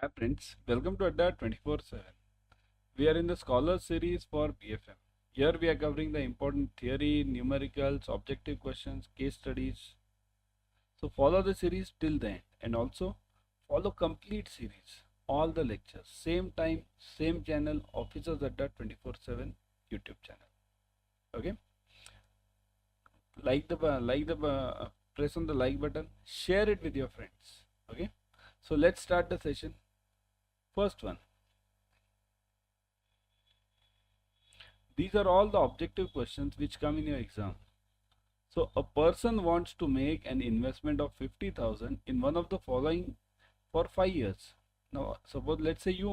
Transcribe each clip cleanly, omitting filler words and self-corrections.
Hi friends, welcome to Adda 24/7. We are in the Scholar series for BFM. Here we are covering the important theory, numericals, objective questions, case studies. So follow the series till the end and also follow complete series, all the lectures, same time, same channel, Officers Adda 24/7 YouTube channel. Okay, press on the like button, share it with your friends. Okay, so let's start the session. First one. These are all the objective questions which come in your exam. So a person wants to make an investment of 50,000 in one of the following for 5 years. Now suppose let's say you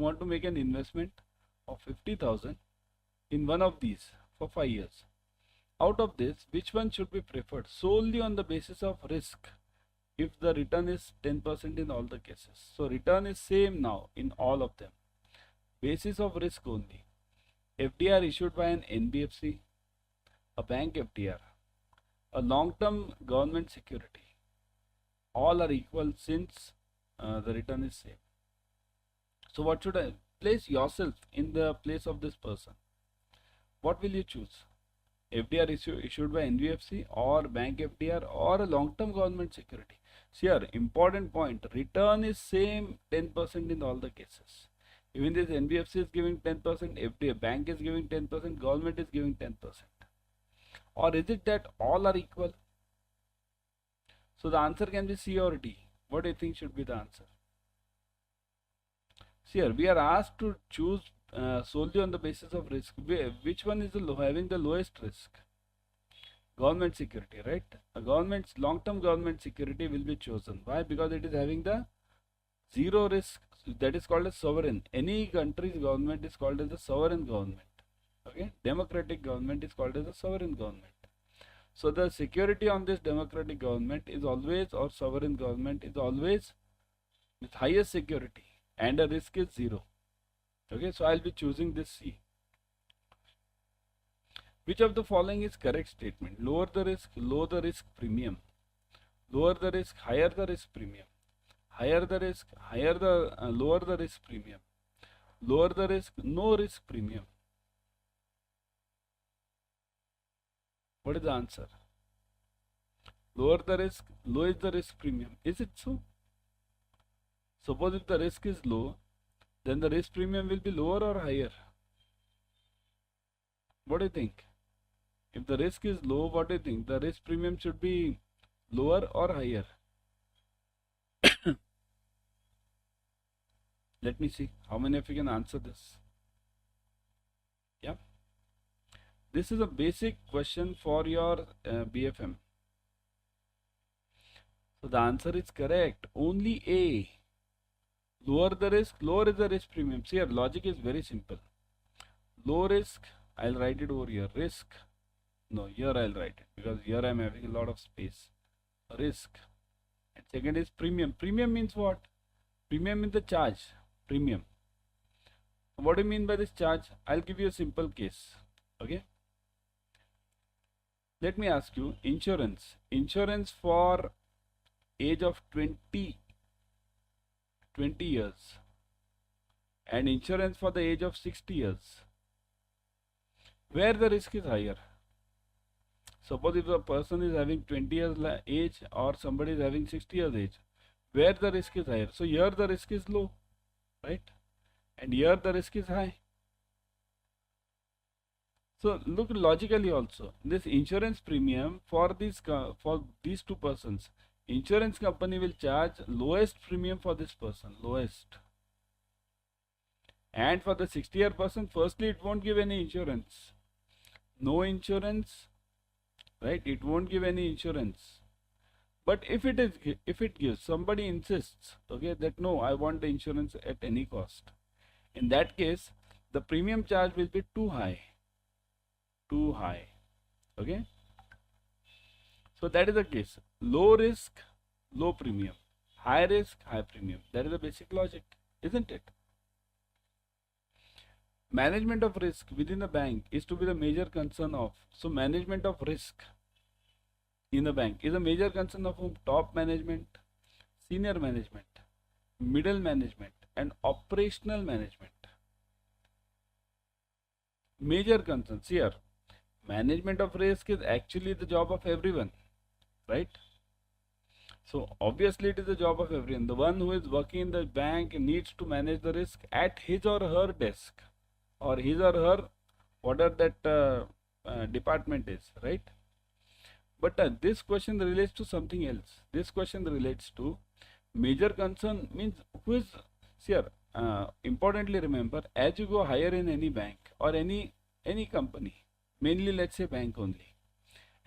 want to make an investment of 50,000 in one of these for 5 years. Out of this, which one should be preferred solely on the basis of risk if the return is 10% in all the cases? So return is same now in all of them. Basis of risk only. FDR issued by an NBFC, a bank FDR, a long-term government security. All are equal since the return is same. So what should I place yourself in the place of this person? What will you choose? FDR issued by NBFC or bank FDR or a long-term government security? See here, important point, return is same 10% in all the cases. Even this NBFC is giving 10%, FDR bank is giving 10%, government is giving 10%. Or is it that all are equal? So the answer can be C or D. What do you think should be the answer? See here, we are asked to choose solely on the basis of risk. Which one is having the lowest risk? Government security, right? A long-term government security will be chosen. Why? Because it is having the zero risk. That is called a sovereign. Any country's government is called as a sovereign government. Okay, democratic government is called as a sovereign government. So the security on this democratic government is always, or sovereign government is always with highest security, and the risk is zero. Okay, so I'll be choosing this C. Which of the following is correct statement? Lower the risk premium. Lower the risk, higher the risk premium. Higher the risk, lower the risk premium. Lower the risk, no risk premium. What is the answer? Lower the risk, low is the risk premium. Is it so? Suppose if the risk is low, then the risk premium will be lower or higher? What do you think? If the risk is low, what do you think? The risk premium should be lower or higher? Let me see how many of you can answer this. Yeah. This is a basic question for your BFM. So the answer is correct. Only A. Lower the risk, lower is the risk premium. See, your logic is very simple. Low risk, I'll write it over here. Risk. No, here I'll write it because here I'm having a lot of space. Risk. And second is premium. Premium means what? Premium means the charge. Premium. What do you mean by this charge? I'll give you a simple case. Okay. Let me ask you, insurance. Insurance for age of 20 years and insurance for the age of 60 years. Where the risk is higher? Suppose if a person is having 20 years age or somebody is having 60 years age, where the risk is higher? So here the risk is low, right? And here the risk is high. So look logically also, this insurance premium for these two persons, insurance company will charge lowest premium for this person, lowest. And for the 60-year person, firstly it won't give any insurance. No insurance, right? It won't give any insurance. But if it gives, somebody insists, okay, that no, I want the insurance at any cost. In that case, the premium charge will be too high. Too high. Okay. So that is the case. Low risk, low premium. High risk, high premium. That is the basic logic, isn't it? Management of risk within the bank is to be the major concern of. So management of risk in the bank is a major concern of whom? Top management, senior management. middle management, and operational management. Major concerns here. Management of risk is actually the job of everyone, right? So obviously it is the job of everyone. The one who is working in the bank needs to manage the risk at his or her desk, or his or her whatever that department is, right? But this question relates to something else. This question relates to major concern means who is here. Importantly remember, as you go higher in any bank or any company, mainly let's say bank only.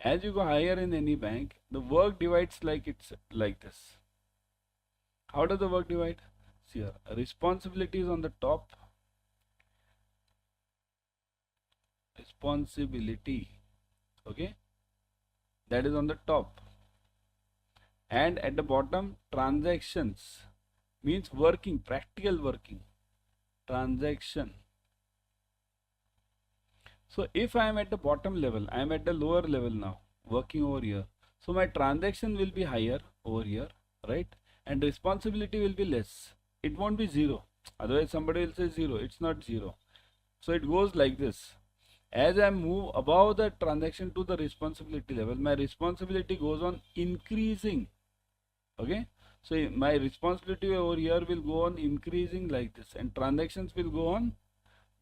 As you go higher in any bank, the work divides like it's like this. How does the work divide? See here, responsibility is on the top. Responsibility, okay, that is on the top. And at the bottom, transactions means working, practical working, transaction. So if I am at the bottom level, I am at the lower level now, working over here. So my transaction will be higher over here, right? And responsibility will be less. It won't be zero. Otherwise somebody will say zero. It's not zero. So it goes like this. As I move above the transaction to the responsibility level, my responsibility goes on increasing. Okay. So my responsibility over here will go on increasing like this, and transactions will go on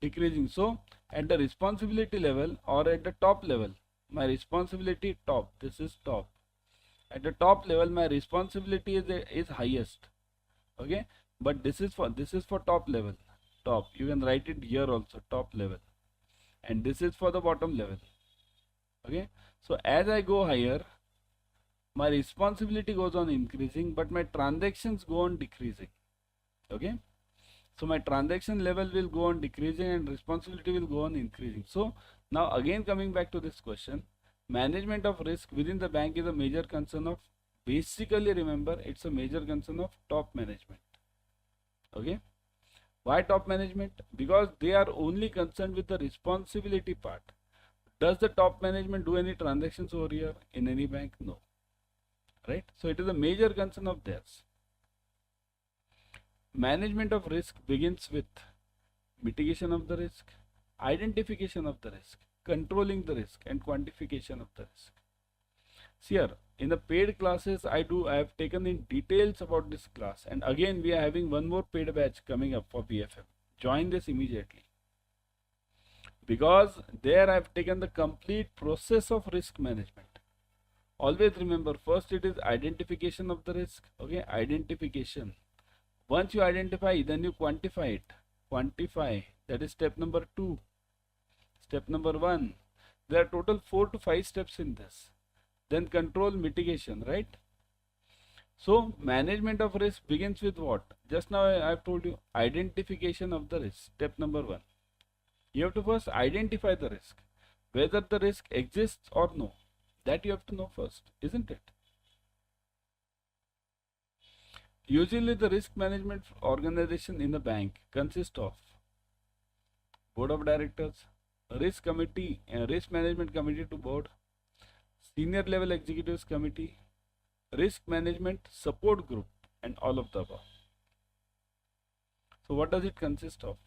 decreasing. So at the responsibility level or at the top level, my responsibility top, this is top. At the top level, my responsibility is highest. Okay, but this is for top level. Top, you can write it here also, top level, and this is for the bottom level. Okay, so as I go higher, my responsibility goes on increasing, but my transactions go on decreasing. Okay, so my transaction level will go on decreasing and responsibility will go on increasing. So now again coming back to this question, management of risk within the bank is a major concern of, basically remember, it's a major concern of top management. Okay, why top management? Because they are only concerned with the responsibility part. Does the top management do any transactions over here in any bank? No, right? So it is a major concern of theirs. Management of risk begins with mitigation of the risk, identification of the risk, controlling the risk, and quantification of the risk. See here, in the paid classes I have taken in details about this class, and again we are having one more paid batch coming up for BFM. Join this immediately, because there I have taken the complete process of risk management. Always remember, first it is identification of the risk. Okay, identification. Once you identify, then you quantify it. Quantify, that is step number 2. Step number 1. There are total 4 to 5 steps in this. Then control, mitigation, right? So management of risk begins with what? Just now I have told you, identification of the risk. Step number 1. You have to first identify the risk, whether the risk exists or no. That you have to know first, isn't it? Usually the risk management organization in the bank consists of board of directors, risk committee, risk management committee to board, senior level executives committee, risk management support group, and all of the above. So what does it consist of?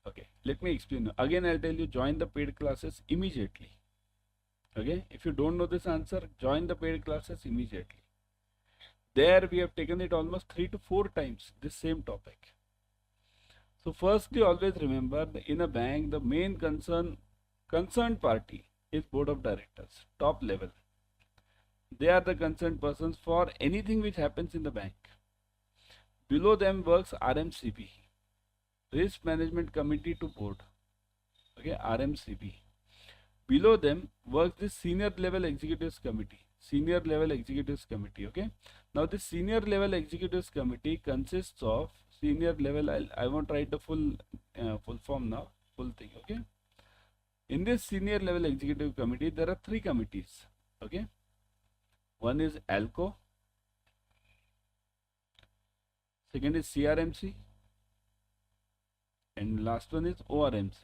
Okay, let me explain. Again, I'll tell you, join the paid classes immediately. Okay, if you don't know this answer, join the paid classes immediately. There we have taken it almost 3 to 4 times, this same topic. So firstly, always remember, in a bank, the main concerned party is board of directors, top level. They are the concerned persons for anything which happens in the bank. Below them works RMCB, Risk Management Committee to Board. Okay, RMCB. Below them works the Senior Level Executives Committee. Senior Level Executives Committee. Okay. Now this Senior Level Executives Committee consists of senior level. I won't write the full form now. Full thing. Okay. In this Senior Level Executive Committee, there are 3 committees. Okay. One is ALCO. Second is CRMC. And last one is ORMC.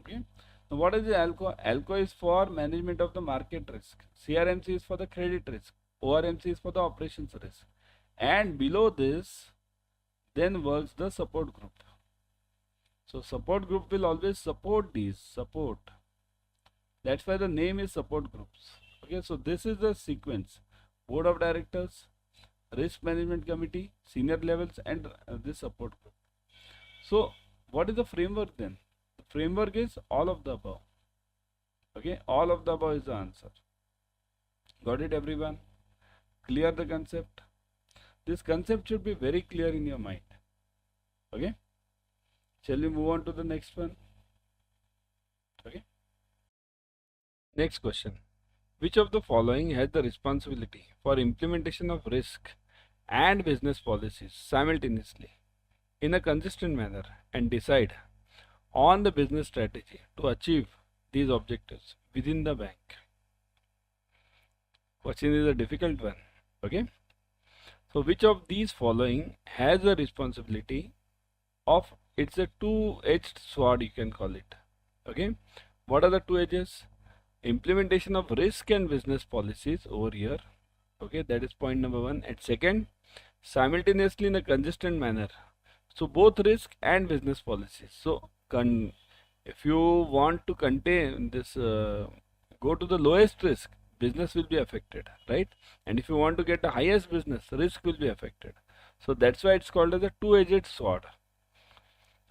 Okay. Now what is the ALCO? ALCO is for management of the market risk. CRMC is for the credit risk. ORMC is for the operations risk. And below this, then works the support group. So support group will always support these, support. That's why the name is support groups. Okay, so this is the sequence. Board of Directors, Risk Management Committee, senior levels, and this support group. So what is the framework then? The framework is all of the above. Okay, all of the above is the answer. Got it, everyone? Clear the concept? This concept should be very clear in your mind. Okay, shall we move on to the next one? Okay. Next question. Which of the following has the responsibility for implementation of risk and business policies simultaneously in a consistent manner and decide on the business strategy to achieve these objectives within the bank? Question is a difficult one. Okay. So which of these following has the responsibility of, it's a two-edged sword, you can call it. Okay. What are the two edges? Implementation of risk and business policies over here. Okay, that is point number one. And second, simultaneously in a consistent manner. So both risk and business policies. So if you want to contain this, go to the lowest risk, business will be affected, right? And if you want to get the highest business, risk will be affected. So that's why it's called as a two-edged sword.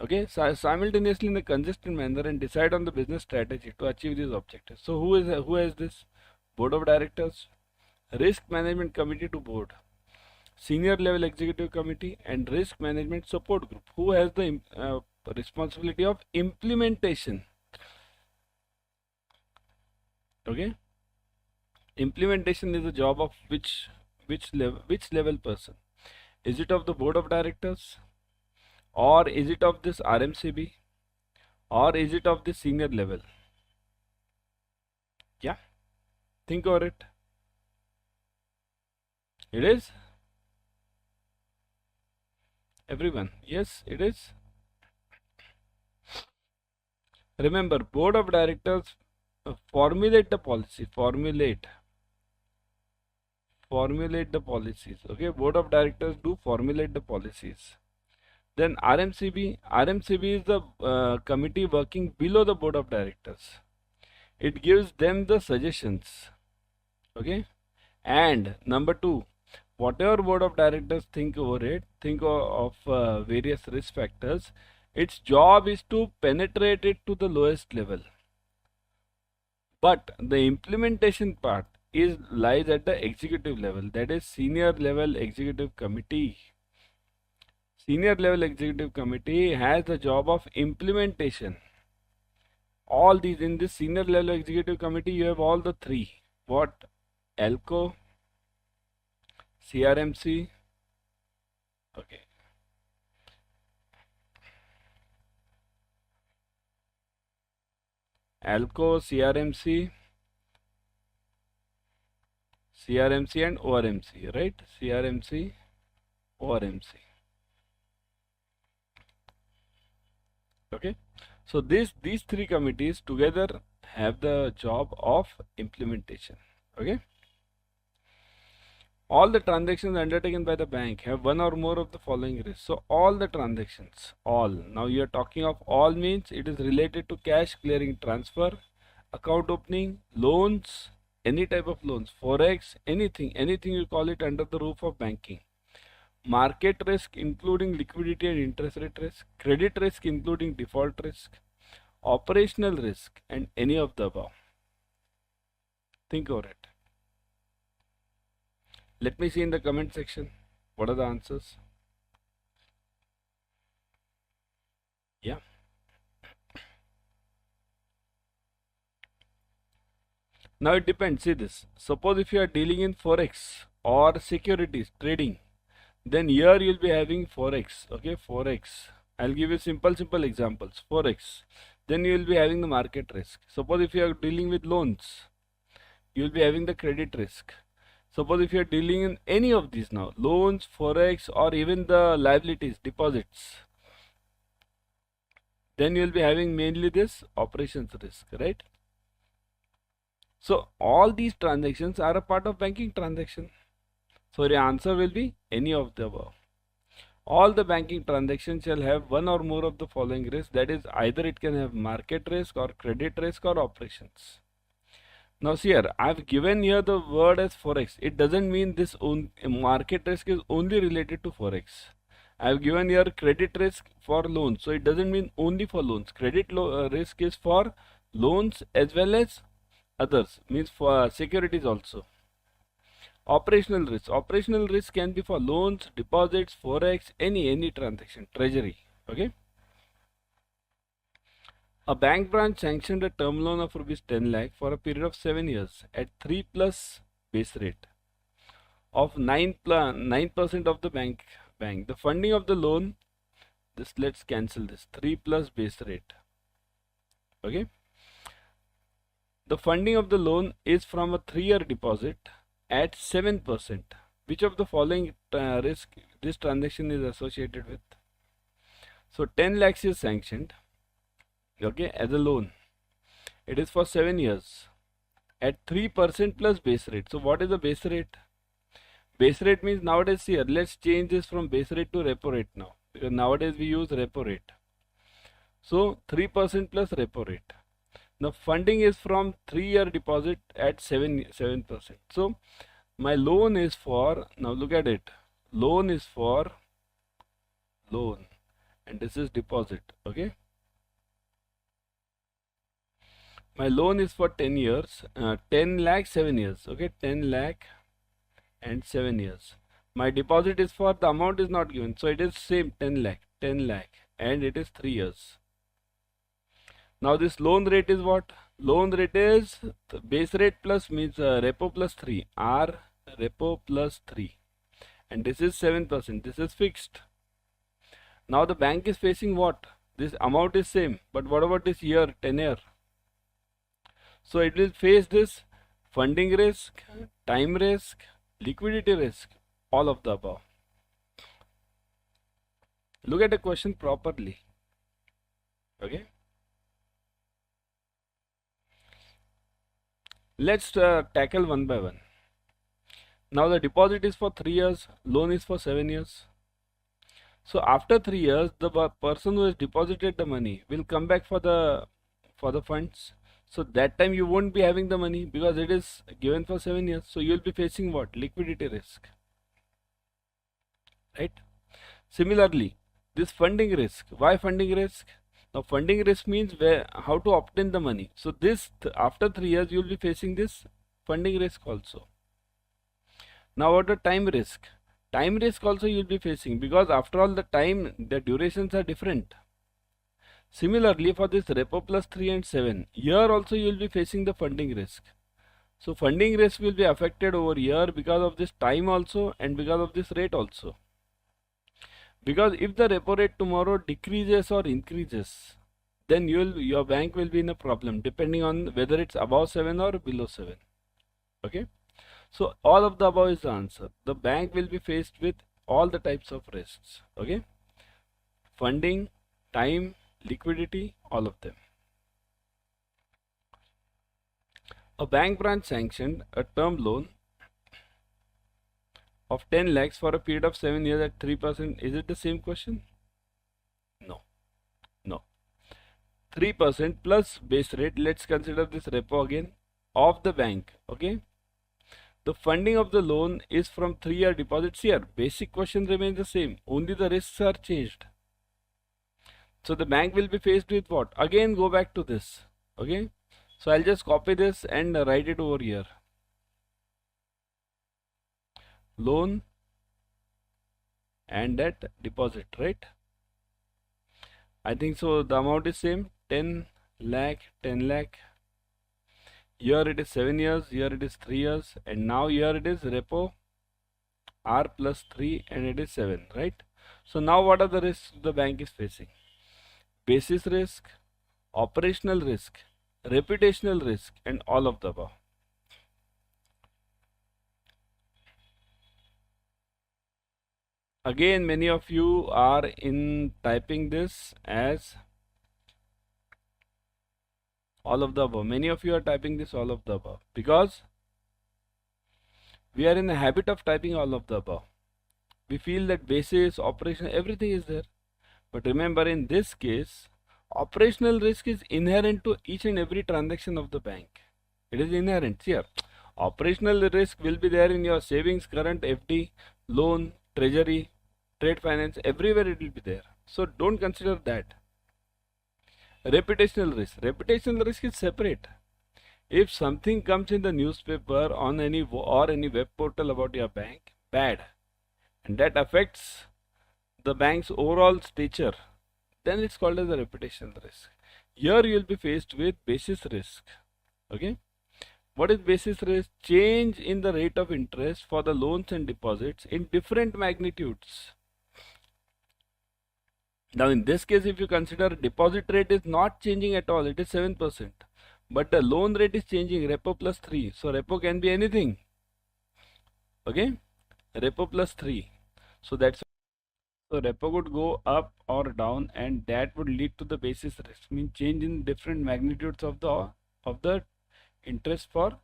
Okay, so simultaneously in a consistent manner and decide on the business strategy to achieve these objectives. So who has this? Board of Directors, Risk Management Committee to board, Senior Level Executive Committee, and Risk Management Support Group. Who has the responsibility of implementation? Okay, implementation is the job of which level person? Is it of the Board of Directors, or is it of this RMCB, or is it of the senior level? Yeah, think over it. It is? Everyone? Yes, it is. Remember, Board of Directors formulate the policy, formulate the policies. Okay, Board of Directors do formulate the policies. Then RMCB is the committee working below the Board of Directors. It gives them the suggestions. Okay, and number two, whatever Board of Directors think over it, think of various risk factors, its job is to penetrate it to the lowest level. But the implementation part lies at the executive level, that is Senior Level Executive Committee. Senior Level Executive Committee has the job of implementation. All these, in this Senior Level Executive Committee, you have all the three. What? ALCO, CRMC, okay. ALCO, CRMC and ORMC, right? CRMC, ORMC. Okay, so these three committees together have the job of implementation. Okay, all the transactions undertaken by the bank have one or more of the following risks. So all the transactions, all, now you are talking of all, means it is related to cash clearing, transfer, account opening, loans, any type of loans, forex, anything you call it under the roof of banking. Market risk including liquidity and interest rate risk, credit risk including default risk, operational risk, and any of the above. Think over it. Let me see in the comment section what are the answers. Yeah. Now it depends. See this. Suppose if you are dealing in forex or securities trading, then here you will be having forex. Okay, forex. I'll give you simple examples. Forex. Then you will be having the market risk. Suppose if you are dealing with loans, you will be having the credit risk. Suppose if you are dealing in any of these now, loans, forex, or even the liabilities, deposits, then you will be having mainly this operations risk, right? So all these transactions are a part of banking transaction. So your answer will be any of the above. All the banking transactions shall have one or more of the following risks. That is, either it can have market risk or credit risk or operations. Now see here, I've given here the word as forex. It doesn't mean this market risk is only related to forex. I've given here credit risk for loans. So it doesn't mean only for loans. Credit risk is for loans as well as others, means for securities also. Operational risk. Operational risk can be for loans, deposits, forex, any transaction, treasury. Okay. A bank branch sanctioned a term loan of rupees 10 lakh for a period of 7 years at 3 plus base rate of 9% of the bank. The funding of the loan, this let's cancel this 3 plus base rate. Okay. The funding of the loan is from a 3-year deposit at 7%. Which of the following risk this transaction is associated with? So 10 lakhs is sanctioned, okay, as a loan. It is for 7 years at 3% plus base rate. So what is the base rate? Base rate means nowadays here, let's change this from base rate to repo rate now, because nowadays we use repo rate. So 3% plus repo rate. Now funding is from 3-year deposit at 7%. So my loan is for, now look at it, loan is for loan and this is deposit. Okay, my loan is for 10 years, 10 lakh 7 years. Okay, 10 lakh and 7 years. My deposit is for, the amount is not given, so it is same 10 lakh and it is 3 years. Now this loan rate is what? Loan rate is base rate plus means repo plus 3, R repo plus 3, and this is 7%. This is fixed. Now the bank is facing what? This amount is same, but what about this year, tenure? So it will face this funding risk, time risk, liquidity risk, all of the above. Look at the question properly. Okay. Let's tackle one by one. Now the deposit is for 3 years, loan is for 7 years. So after 3 years, the person who has deposited the money will come back for the funds. So that time you won't be having the money because it is given for 7 years. So you will be facing what? Liquidity risk. Right? Similarly, this funding risk. Why funding risk? Now funding risk means how to obtain the money. So this after 3 years you will be facing this funding risk also. Now what the time risk? Time risk also you will be facing, because after all the time, the durations are different. Similarly, for this repo plus 3 and 7, here also you will be facing the funding risk. So funding risk will be affected over here because of this time also and because of this rate also. Because if the repo rate tomorrow decreases or increases, then your bank will be in a problem depending on whether it's above 7 or below 7. Okay. So all of the above is the answer. The bank will be faced with all the types of risks. Okay. Funding, time, liquidity, all of them. A bank branch sanctioned a term loan of 10 lakhs for a period of 7 years at 3%. Is it the same question? No. No. 3% plus base rate. Let's consider this repo again of the bank. Okay. The funding of the loan is from 3-year deposits here. Basic question remains the same. Only the risks are changed. So the bank will be faced with what? Again go back to this. Okay. So I'll just copy this and write it over here. Loan and that deposit, right? I think so. The amount is same, 10 lakh, 10 lakh. Here it is 7 years, here it is 3 years, and now here it is repo R plus 3 and it is 7, right? So now what are the risks the bank is facing? Basis risk, operational risk, reputational risk, and all of the above. Again, many of you are in typing this as All of the above. Many of you are typing this all of the above because we are in the habit of typing all of the above. We feel that basis, operation, everything is there. But remember, in this case, operational risk is inherent to each and every transaction of the bank. It is inherent here. Operational risk will be there in your savings, current, FD, loan, treasury, trade finance, everywhere it will be there. So don't consider that. Reputational risk is separate. If something comes in the newspaper on any web portal about your bank, bad, and that affects the bank's overall stature, then it's called as a reputational risk. Here you will be faced with basis risk. Okay, what is basis risk? Change in the rate of interest for the loans and deposits in different magnitudes. Now in this case, if you consider deposit rate is not changing at all, it is 7%, but the loan rate is changing, repo plus 3. So repo can be anything. Okay, repo plus 3. So that's so repo would go up or down, and that would lead to the basis risk, means change in different magnitudes of the interest for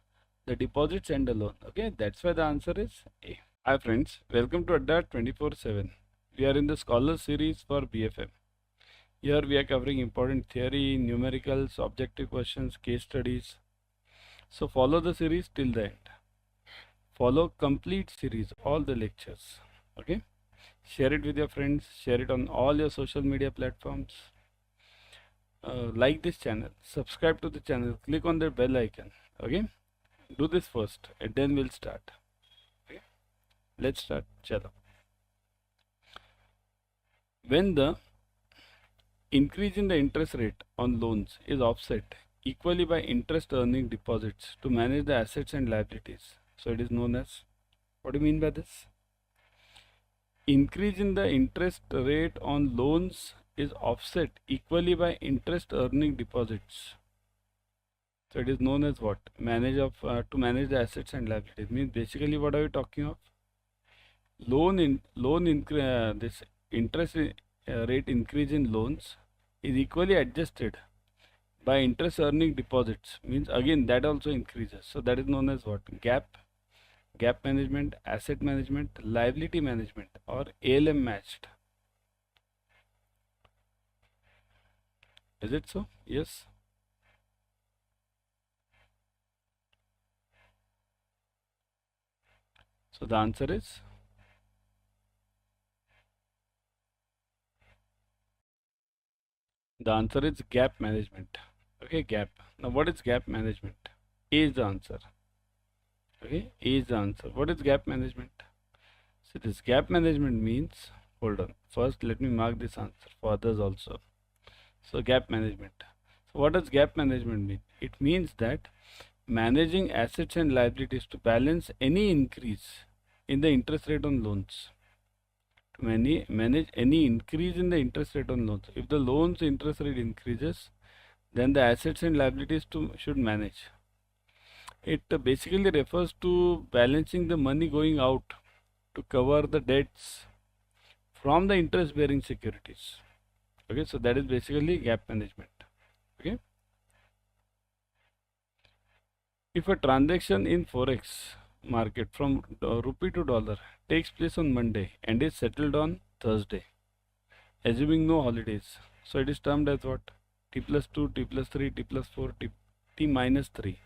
the deposits and the loan. Okay, that's why the answer is A. Hi friends, welcome to Adda 24/7. We are in the Scholar series for BFM. Here we are covering important theory, numericals, objective questions, case studies. So follow the series till the end. Follow complete series, all the lectures. Okay. Share it with your friends. Share it on all your social media platforms. Like this channel. Subscribe to the channel. Click on the bell icon. Okay. Do this first, and then we'll start. Okay. Let's start. Chalo. When the increase in the interest rate on loans is offset equally by interest earning deposits to manage the assets and liabilities, so it is known as, what do you mean by this? Increase in the interest rate on loans is offset equally by interest earning deposits, so it is known as what? To manage the assets and liabilities. Means basically what are we talking of? This interest rate increase in loans is equally adjusted by interest earning deposits, means again that also increases. So that is known as what? Gap management, asset management, liability management, or ALM matched. Is it so? Yes. So the answer is gap management. Okay, gap. Now what is gap management? A is the answer. Okay, A is the answer. What is gap management? So this gap management means, hold on, first let me mark this answer for others also. So gap management. So what does gap management mean? It means that managing assets and liabilities to balance any increase in the interest rate on loans. To manage any increase in the interest rate on loans. If the loans interest rate increases, then the assets and liabilities should manage. It basically refers to balancing the money going out to cover the debts from the interest bearing securities. Okay, so that is basically gap management. Okay, if a transaction in forex market from rupee to dollar takes place on Monday and is settled on Thursday, assuming no holidays, so it is termed as what? T plus 2, T plus 3, T plus 4, T minus 3.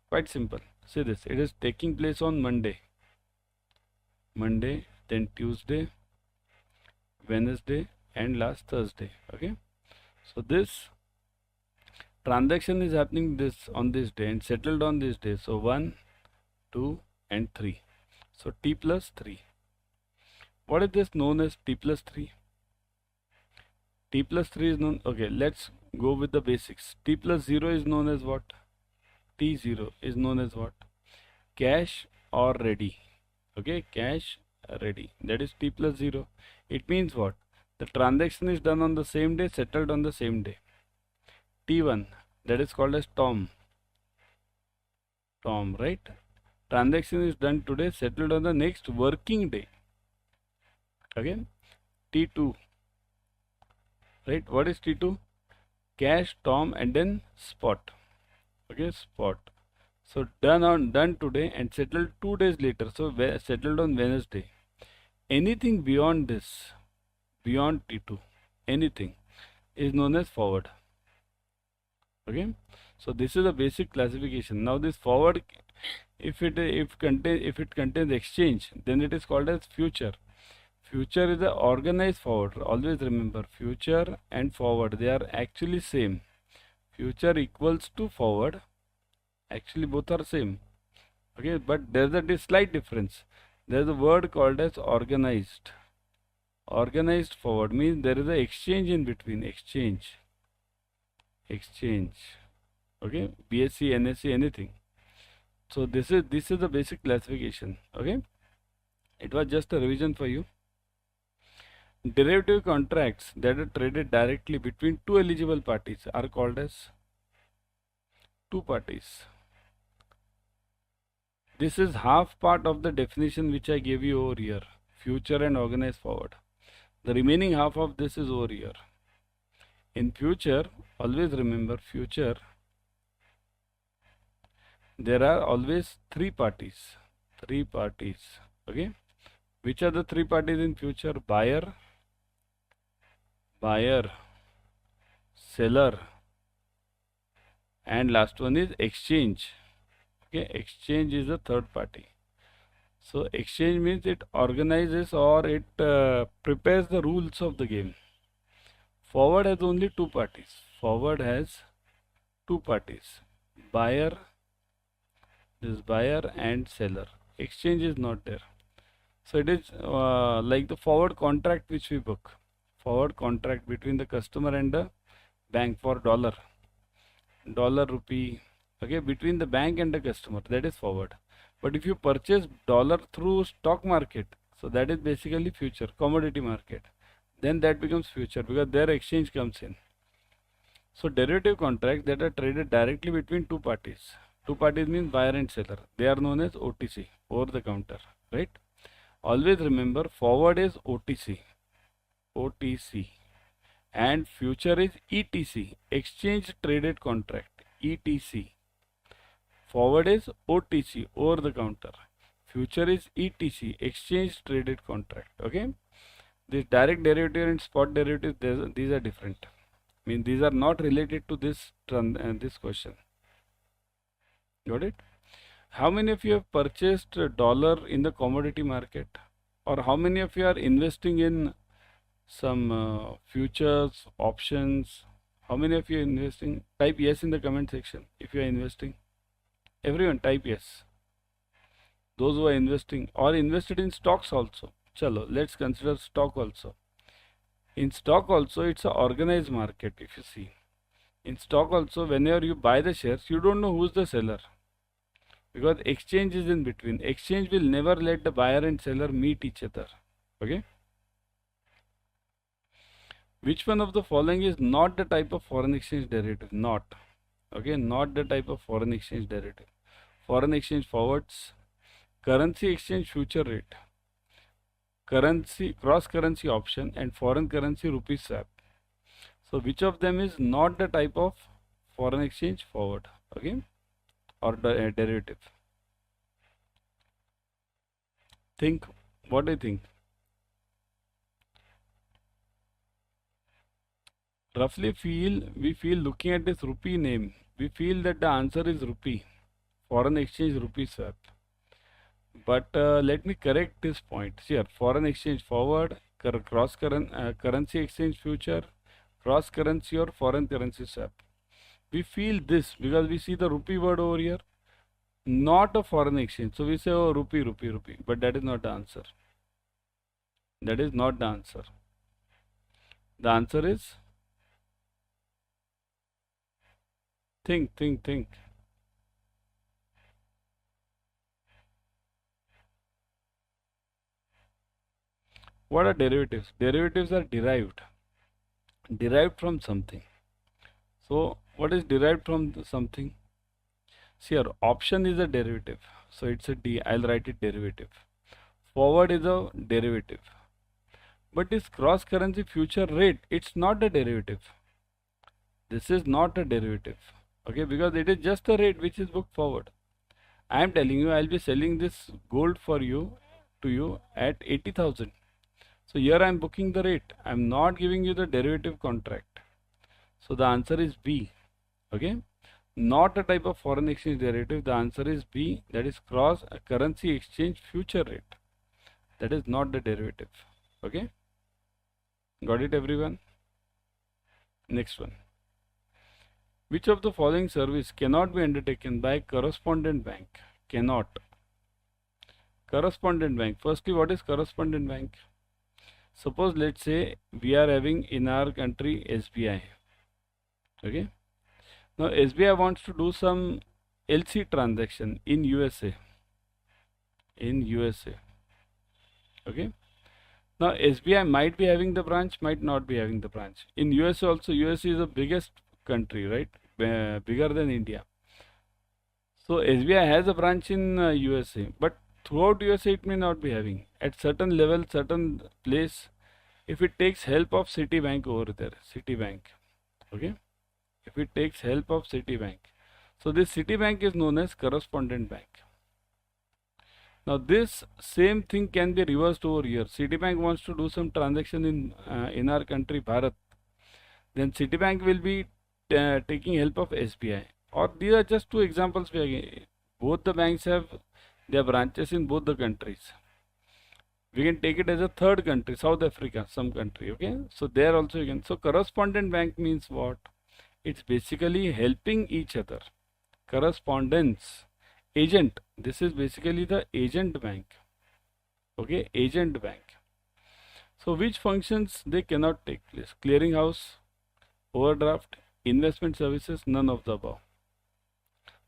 Quite simple. See this, it is taking place on Monday, then Tuesday, Wednesday, and last Thursday. Okay, so this transaction is happening on this day and settled on this day. So 1, 2, and 3. So T plus 3. What is this known as T plus 3? T plus 3 is known, okay, let's go with the basics. T plus 0 is known as what? T0 is known as what? Cash or ready. Okay, cash ready. That is T plus 0. It means what? The transaction is done on the same day, settled on the same day. T1, that is called as Tom, right? Transaction is done today, settled on the next working day. Okay, T2, right? What is T2? cash, Tom, and then spot. Okay, spot. So done today and settled 2 days later. So settled on Wednesday. Anything beyond this, beyond T2, anything is known as forward. Okay, so this is a basic classification. Now this forward, if it contains exchange, then it is called as future. Future is a organized forward. Always remember, future and forward, they are actually same. Future equals to forward. Actually both are same. Okay, but there's a slight difference. There's a word called as organized. Organized forward means there is an exchange in between. Exchange. Okay, BSc, NSC, anything. So this is the basic classification. Okay, it was just a revision for you. Derivative contracts that are traded directly between two eligible parties are called as two parties. This is half part of the definition which I gave you over here, future and organized forward. The remaining half of this is over here. In future, always remember, future, there are always three parties. Okay, which are the three parties in future? Buyer, seller, and last one is exchange. Okay, exchange is the third party. So exchange means it organizes or it prepares the rules of the game. Forward has only two parties. Buyer, this buyer and seller. Exchange is not there. So it is like the forward contract which we book. Forward contract between the customer and the bank for dollar, rupee. Okay, between the bank and the customer, that is forward. But if you purchase dollar through stock market, so that is basically future, commodity market. Then that becomes future because their exchange comes in. So derivative contracts that are traded directly between two parties. Two parties means buyer and seller. They are known as OTC, over the counter, right? Always remember, forward is OTC, and future is ETC, exchange traded contract, ETC. Forward is OTC, over the counter. Future is ETC, exchange traded contract. Okay, this direct derivative and spot derivative, these are different. I mean, these are not related to this question. Got it? How many of you have purchased dollar in the commodity market, or how many of you are investing in some futures, options? How many of you are investing? Type yes in the comment section if you are investing. Everyone type yes. Those who are investing or invested in stocks also. Chalo, let's consider stock also. In stock also, it's an organized market. If you see, in stock also, whenever you buy the shares, you don't know who's the seller, because exchange is in between. Exchange will never let the buyer and seller meet each other. Okay. Which one of the following is not the type of foreign exchange derivative? Not. Okay, not the type of foreign exchange derivative. Foreign exchange forwards, currency exchange future rate, currency cross currency option, and foreign currency rupee swap. So which of them is not the type of foreign exchange forward? Okay, or derivative? Think. What do you think? Roughly we feel looking at this rupee name, we feel that the answer is rupee, foreign exchange rupee swap. But let me correct this point. Here, foreign exchange forward, currency exchange future, cross currency or foreign currency swap. We feel this because we see the rupee word over here, not a foreign exchange. So we say, oh, rupee, but that is not the answer. That is not the answer. The answer is, think. What are derivatives? Derivatives are derived from something. So what is derived from something? See here, option is a derivative, so it's a D. I'll write it derivative. Forward is a derivative, but this cross currency future rate, it's not a derivative. This is not a derivative. Okay, because it is just a rate which is booked forward. I am telling you I'll be selling this gold for you to you at 80,000. So here I am booking the rate. I am not giving you the derivative contract. So the answer is B. Okay, not a type of foreign exchange derivative. The answer is B, that is cross currency exchange future rate. That is not the derivative. Okay, got it everyone? Next one. Which of the following service cannot be undertaken by correspondent bank? Cannot. Correspondent bank. Firstly, what is correspondent bank? Suppose let's say we are having in our country SBI. Okay. Now SBI wants to do some LC transaction in USA. In USA. Okay. Now SBI might be having the branch, might not be having the branch. In USA also, USA is the biggest country, right? Bigger than India. So SBI has a branch in USA, but throughout USA it may not be having. At certain level, certain place, if it takes help of Citibank over there, Citibank, okay? If it takes help of Citibank, so this Citibank is known as correspondent bank. Now this same thing can be reversed over here. Citibank wants to do some transaction in our country, Bharat. Then Citibank will be taking help of SBI. Or these are just two examples where both the banks have their branches in both the countries. We can take it as a third country, South Africa, some country. Okay, so there also you can. So correspondent bank means what? It's basically helping each other. Correspondence, agent. This is basically the agent bank. Okay, agent bank. So which functions they cannot take place? Clearinghouse, overdraft, investment services, none of the above.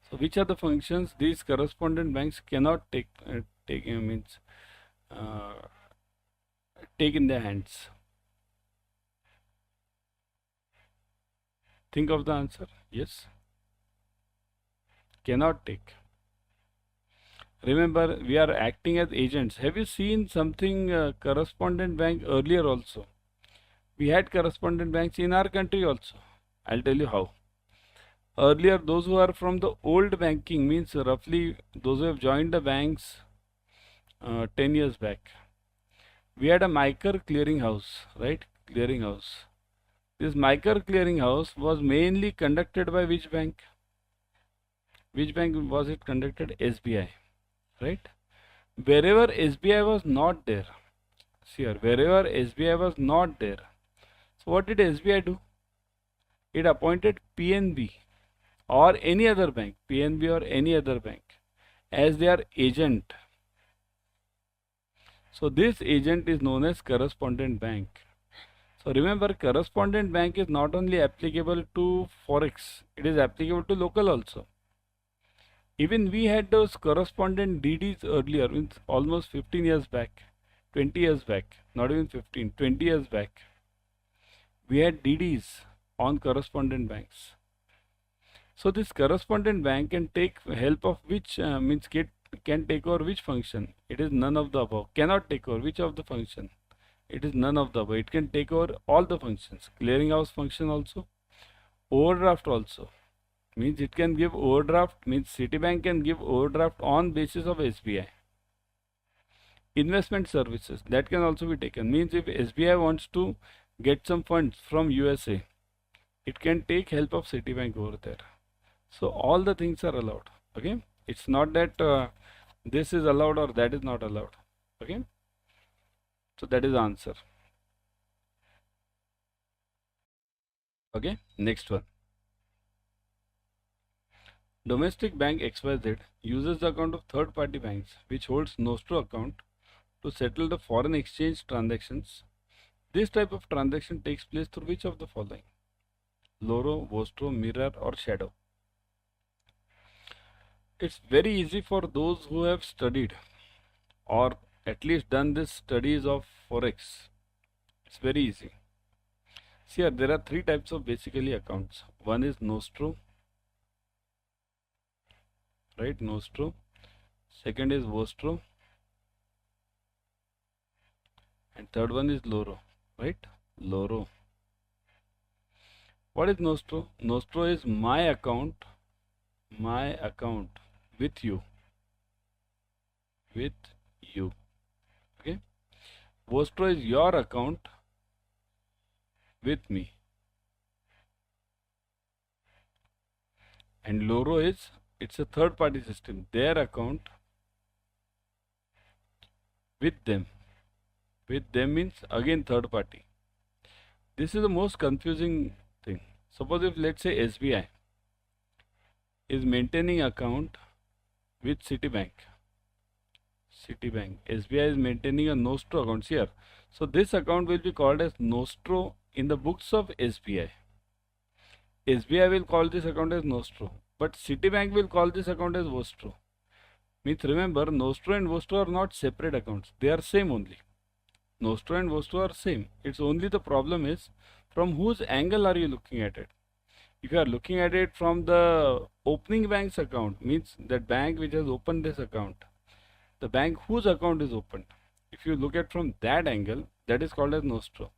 So which are the functions these correspondent banks cannot take in their hands? Think of the answer. Yes. Cannot take. Remember, we are acting as agents. Have you seen something correspondent bank earlier also? We had correspondent banks in our country also. I'll tell you how. Earlier, those who are from the old banking, means roughly those who have joined the banks 10 years back. We had a Miker clearinghouse, right? Clearinghouse. This Miker clearinghouse was mainly conducted by which bank? Which bank was it conducted? SBI, right? Wherever SBI was not there, see here, wherever SBI was not there, so what did SBI do? It appointed PNB or any other bank, PNB or any other bank, as their agent. So this agent is known as correspondent bank. So remember, correspondent bank is not only applicable to Forex, it is applicable to local also. Even we had those correspondent DDs earlier, means almost 15 years back, 20 years back, not even 15, 20 years back. We had DDs on correspondent banks. So this correspondent bank can take help of which can take over which function? It is none of the above. Cannot take over which of the function? It is none of the above. It can take over all the functions. Clearinghouse function also. Overdraft also. Means it can give overdraft. Means Citibank can give overdraft on basis of SBI. Investment services, that can also be taken. Means if SBI wants to get some funds from USA, it can take help of Citibank over there. So all the things are allowed. Okay, it's not that this is allowed or that is not allowed. Okay, so that is the answer. Okay, next one. Domestic bank XYZ uses the account of third party banks which holds nostro account to settle the foreign exchange transactions. This type of transaction takes place through which of the following? Loro, Vostro, Mirror or Shadow? It's very easy for those who have studied or at least done this studies of Forex. It's very easy. See here, there are three types of basically accounts. One is Nostro, right? Nostro. Second is Vostro. And third one is Loro, right? Loro. What is Nostro? Nostro is my account with you, with you. Okay. Vostro is your account with me. And Loro is, it's a third party system, their account with them. With them means again third party. This is the most confusing thing. Suppose if let's say SBI is maintaining account with Citibank. SBI is maintaining a Nostro account here. So this account will be called as Nostro in the books of SBI. SBI will call this account as Nostro, but Citibank will call this account as Vostro. Means remember, Nostro and Vostro are not separate accounts. They are same only. Nostro and Vostro are same. It's only the problem is from whose angle are you looking at it. If you are looking at it from the opening bank's account, means that bank which has opened this account, the bank whose account is opened. If you look at from that angle, that is called as Nostro.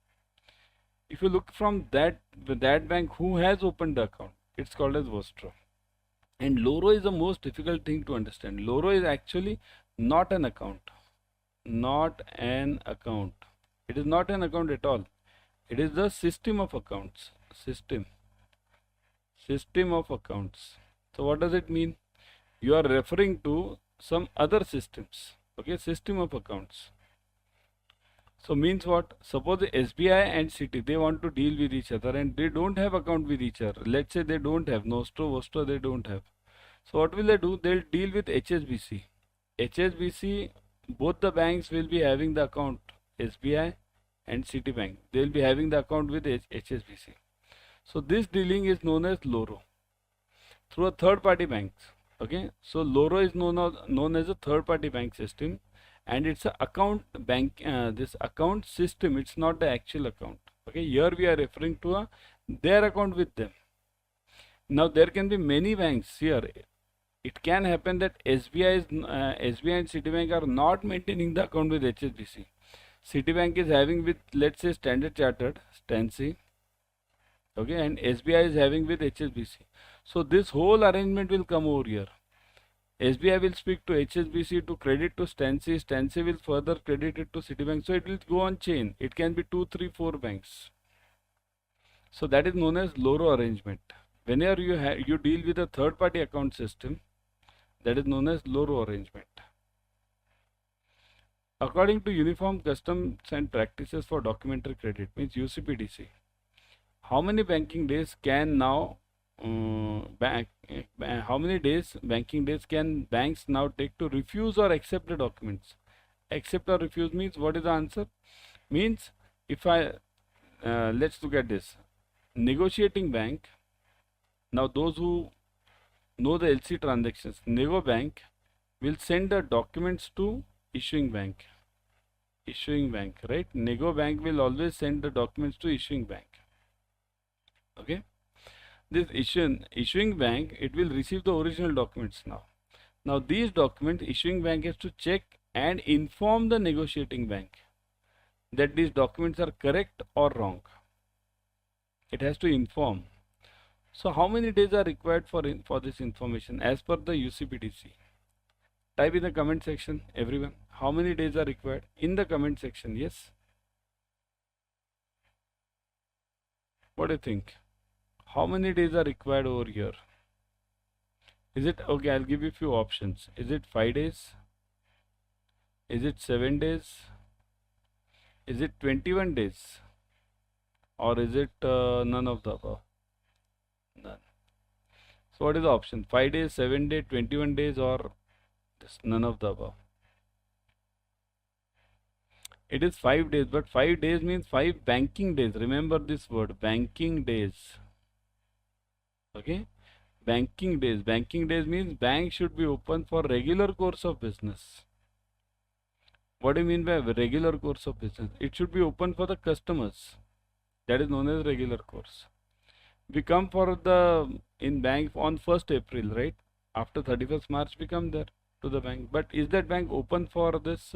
If you look from that bank who has opened the account, it's called as Vostro. And Loro is the most difficult thing to understand. Loro is actually not an account. Not an account. It is not an account at all. It is the system of accounts. System of accounts. So what does it mean? You are referring to some other systems. Okay, system of accounts. So means what? Suppose the SBI and Citi, they want to deal with each other and they don't have account with each other. Let's say they don't have Nostro, Vostro, they don't have. So what will they do? They'll deal with HSBC. HSBC, both the banks will be having the account, SBI and Citibank. They will be having the account with HSBC. So this dealing is known as Loro through a third party bank. Okay, so Loro is known as a third party bank system, and it's a account bank, this account system, it's not the actual account. Okay, here we are referring to their account with them. Now there can be many banks here. It can happen that SBI and Citibank are not maintaining the account with HSBC. Citibank is having with, let's say, Standard Chartered, Stancy. Okay, and SBI is having with HSBC. So this whole arrangement will come over here. SBI will speak to HSBC to credit to Stancy. Stancy will further credit it to Citibank. So it will go on chain. It can be 2, 3, 4 banks. So that is known as Loro arrangement. Whenever you deal with a third party account system, that is known as Loro arrangement. According to Uniform Customs and Practices for Documentary Credit, means UCPDC, how many banking days can now how many banking days can banks now take to refuse or accept the documents? Accept or refuse means what is the answer? Means if I let's look at this. Negotiating bank. Now those who know the LC transactions, Nego Bank will send the documents to issuing bank. Issuing bank, right? Nego Bank will always send the documents to issuing bank. Okay. This issuing bank, it will receive the original documents now. Now these documents, issuing bank has to check and inform the negotiating bank that these documents are correct or wrong. It has to inform. So how many days are required for this information as per the UCPDC? Type in the comment section, everyone. How many days are required in the comment section? Yes. What do you think? How many days are required over here? Is it okay? I'll give you a few options. Is it 5 days? Is it 7 days? Is it 21 days? Or is it none of the above? None. So what is the option? 5 days, 7 days, 21 days, or none of the above? It is 5 days, but 5 days means 5 banking days. Remember this word, banking days. Okay, banking days. Banking days means bank should be open for regular course of business. What do you mean by regular course of business? It should be open for the customers. That is known as regular course. We come for in bank on 1st April, right? After 31st March we come there to the bank. But is that bank open for this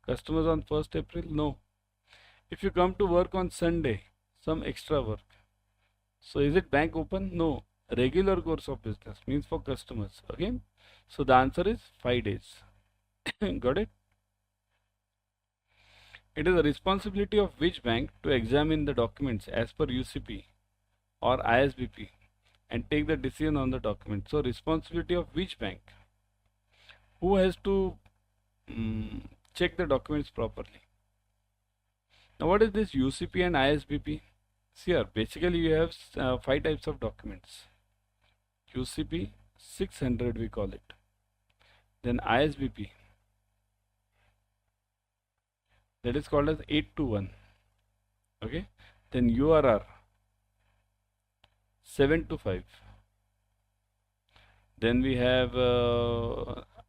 customers on 1st April? No. If you come to work on Sunday, some extra work, So is it bank open? No. Regular course of business means for customers. Okay. So the answer is 5 days. Got it? It is the responsibility of which bank to examine the documents as per UCP or ISBP and take the decision on the document. So responsibility of which bank? Who has to check the documents properly? Now what is this UCP and ISBP? See here, basically you have 5 types of documents. UCP 600 we call it. Then ISBP, that is called as 821. Okay. Then URR 725. Then we have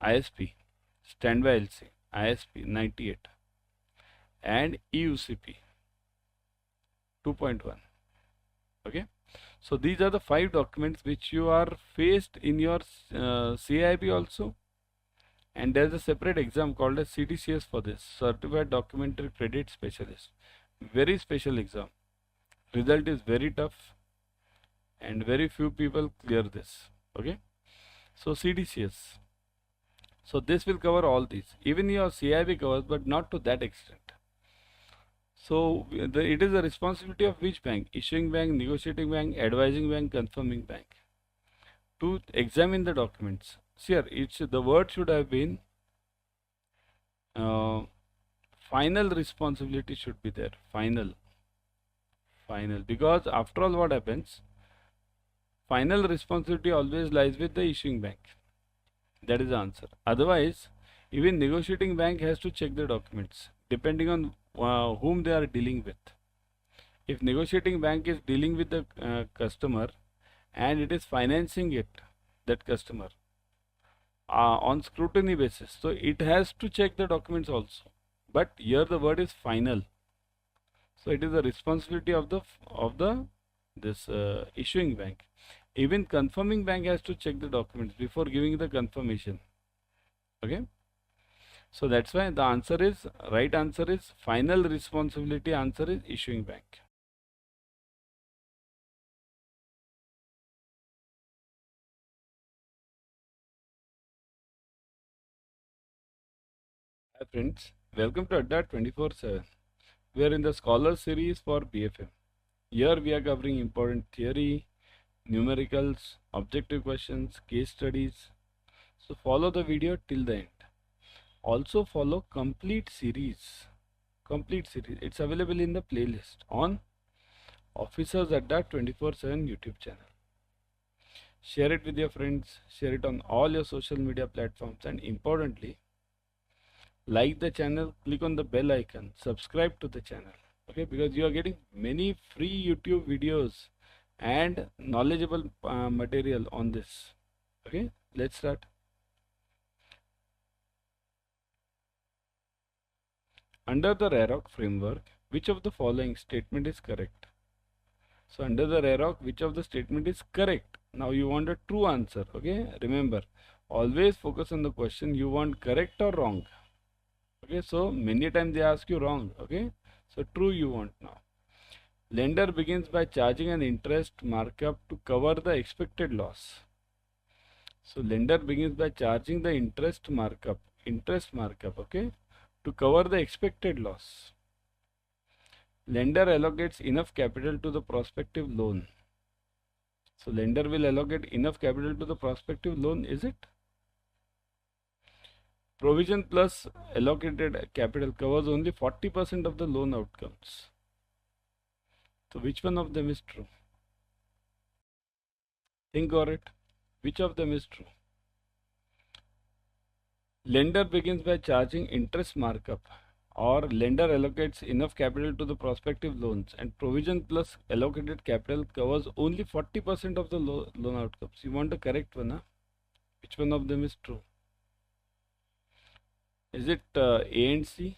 ISP, standby LC, ISP 98, and EUCP 2.1. Okay. So these are the 5 documents which you are faced in your CIB also, and there is a separate exam called as CTCS for this, Certified Documentary Credit Specialist. Very special exam. Result is very tough and very few people clear this. Okay. So CTCS. So this will cover all these. Even your CIB covers, but not to that extent. So it is the responsibility of which bank? Issuing bank, negotiating bank, advising bank, confirming bank, to examine the documents. See here, the word should have been final responsibility should be there. Final, because after all, what happens? Final responsibility always lies with the issuing bank. That is the answer. Otherwise, even negotiating bank has to check the documents depending on whom they are dealing with. If negotiating bank is dealing with the customer and it is financing that customer on scrutiny basis, so it has to check the documents also. But here the word is final. So it is the responsibility of this issuing bank. Even confirming bank has to check the documents before giving the confirmation. Okay. So that's why the right answer is final responsibility. Answer is issuing bank. Hi friends, welcome to Adda 24/7. We are in the Scholar series for BFM. Here we are covering important theory, numericals, objective questions, case studies. So follow the video till the end. Also follow complete series. It's available in the playlist on Officers Adda 24/7 YouTube channel. Share it with your friends, share it on all your social media platforms, and importantly, like the channel, click on the bell icon, subscribe to the channel. Okay, because you are getting many free YouTube videos and knowledgeable material on this. Okay, let's start. Under the RAROC framework, which of the following statement is correct? So under the RAROC, which of the statement is correct? Now you want a true answer. Okay, remember, always focus on the question you want correct or wrong. Okay, so many times they ask you wrong. Okay, so true you want now. Lender begins by charging an interest markup to cover the expected loss. So lender begins by charging the interest markup, okay, to cover the expected loss. Lender allocates enough capital to the prospective loan. So lender will allocate enough capital to the prospective loan, is it? Provision plus allocated capital covers only 40% of the loan outcomes. So which one of them is true? Think over it. Which of them is true? Lender begins by charging interest markup, or lender allocates enough capital to the prospective loans, and provision plus allocated capital covers only 40% of the loan outcomes. You want the correct one, huh? Which one of them is true? Is it A and C,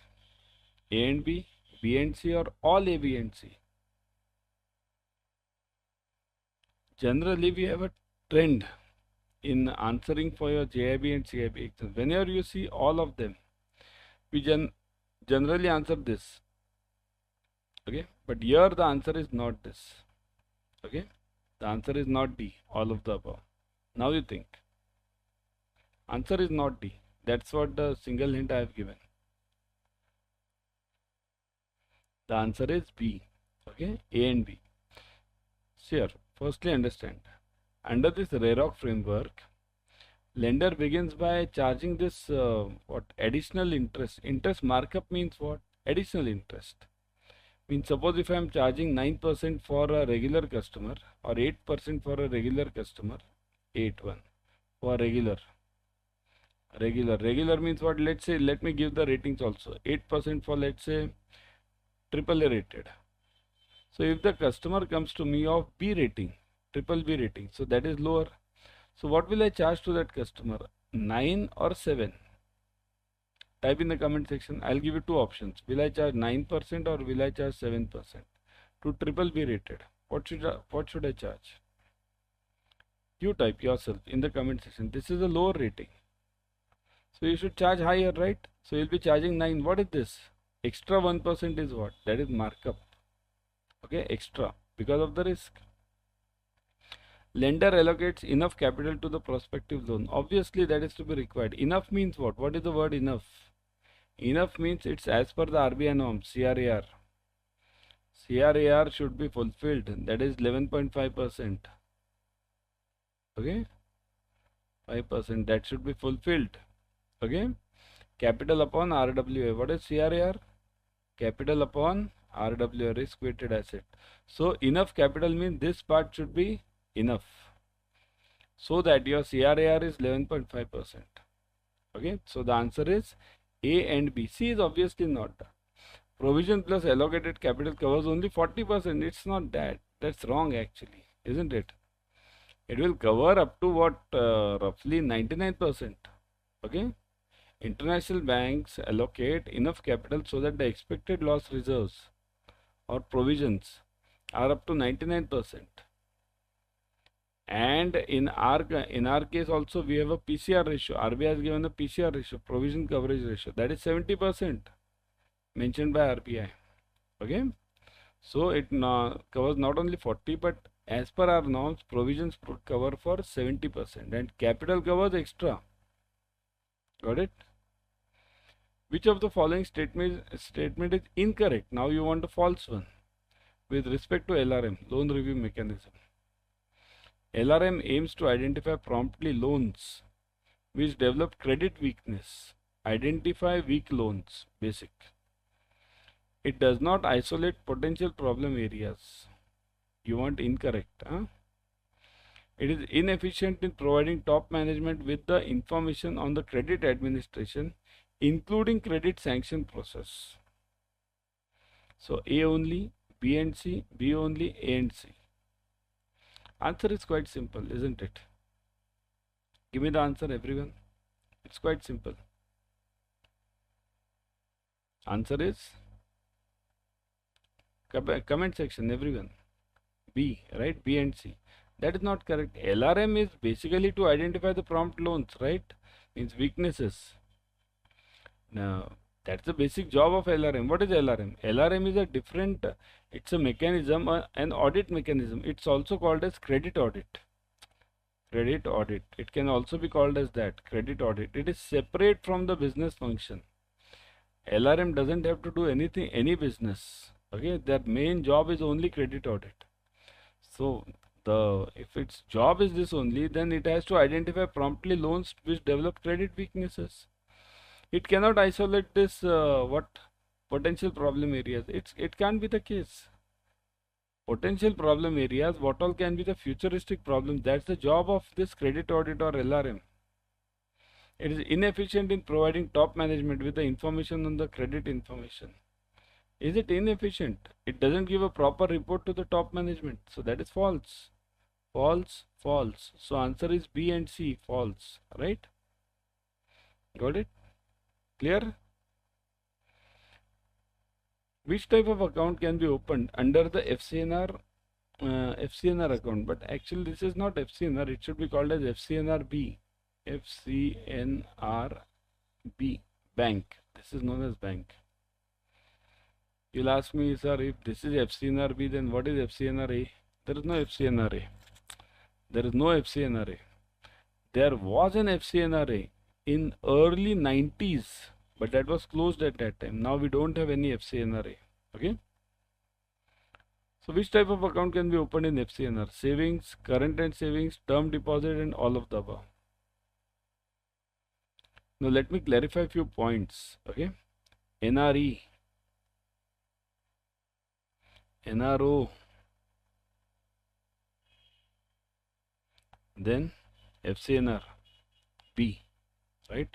A and B, B and C, or all A, B and C? Generally, we have a trend in answering for your JIB and CIB exams. Whenever you see all of them, we generally answer this. Okay, but here the answer is not this. Okay, The answer is not D, all of the above. Now you think. Answer is not D. That's what the single hint I have given. The answer is B. Okay, A and B. Sure. Firstly, understand. Under this RAROC framework, lender begins by charging this what additional interest. Interest markup means what? Additional interest. Means suppose if I am charging 9% for a regular customer or 8% for a regular customer, 8-1 for regular. Regular means what? Let's say, let me give the ratings also. 8% for, let's say, AAA rated. So if the customer comes to me of B rating, triple B rating, so that is lower. So what will I charge to that customer? 9 or 7? Type in the comment section. I'll give you two options. Will I charge 9% or will I charge 7%? To triple B rated, what should I charge? You type yourself in the comment section. This is a lower rating, so you should charge higher, right? So you'll be charging 9. What is this? Extra 1% is what? That is markup. Okay, extra because of the risk. Lender allocates enough capital to the prospective loan. Obviously, that is to be required. Enough means what? What is the word enough? Enough means it's as per the RBI norm, CRAR. CRAR should be fulfilled. That is 11.5%. Okay, 5%. That should be fulfilled. Okay, capital upon RWA. What is CRAR? Capital upon RWA, risk weighted asset. So enough capital means this part should be enough, so that your CRAR is 11.5%. Okay, so the answer is A and B. C is obviously not. Provision plus allocated capital covers only 40%. It's not that. That's wrong actually, isn't it? It will cover up to what? Roughly 99%. Okay. International banks allocate enough capital so that the expected loss reserves or provisions are up to 99%. And in our case also, we have a PCR ratio. RBI has given a PCR ratio, provision coverage ratio, that is 70% mentioned by RBI. Okay, so it covers not only 40, but as per our norms, provisions cover for 70% and capital covers extra. Got it? Which of the following statement is incorrect? Now you want a false one with respect to LRM, loan review mechanism. LRM aims to identify promptly loans which develop credit weakness. Identify weak loans, basic. It does not isolate potential problem areas. You want incorrect, huh? It is inefficient in providing top management with the information on the credit administration, including credit sanction process. So A only, B and C, B only, A and C. Answer is quite simple, isn't it? Give me the answer, everyone. It's quite simple. Answer is comment section, everyone. B, right? B and C. That is not correct. LRM is basically to identify the prompt loans, right? Means weaknesses. Now, that's the basic job of LRM. What is LRM? LRM is a different, it's a mechanism, an audit mechanism. It's also called as credit audit. Credit audit. It can also be called as that, credit audit. It is separate from the business function. LRM doesn't have to do anything, any business. Okay, their main job is only credit audit. So if its job is this only, then it has to identify promptly loans which develop credit weaknesses. It cannot isolate this what potential problem areas. It can't be the case. Potential problem areas, what all can be the futuristic problems? That's the job of this credit audit or LRM. It is inefficient in providing top management with the information on the credit information. Is it inefficient? It doesn't give a proper report to the top management. So that is false. False, false. So answer is B and C, false. Right? Got it? Clear? Which type of account can be opened under the FCNR account? But actually this is not FCNR. It should be called as FCNRB. FCNRB. Bank. This is known as bank. You'll ask me, sir, if this is FCNRB, then what is FCNRA? There is no FCNRA. There is no FCNRA. There was an FCNRA in early 90s, but that was closed at that time. Now we don't have any FCNRA. Okay. So which type of account can be opened in FCNR? Savings, current and savings, term deposit, and all of the above. Now let me clarify a few points. Okay. NRE, NRO, then FCNR, B, right?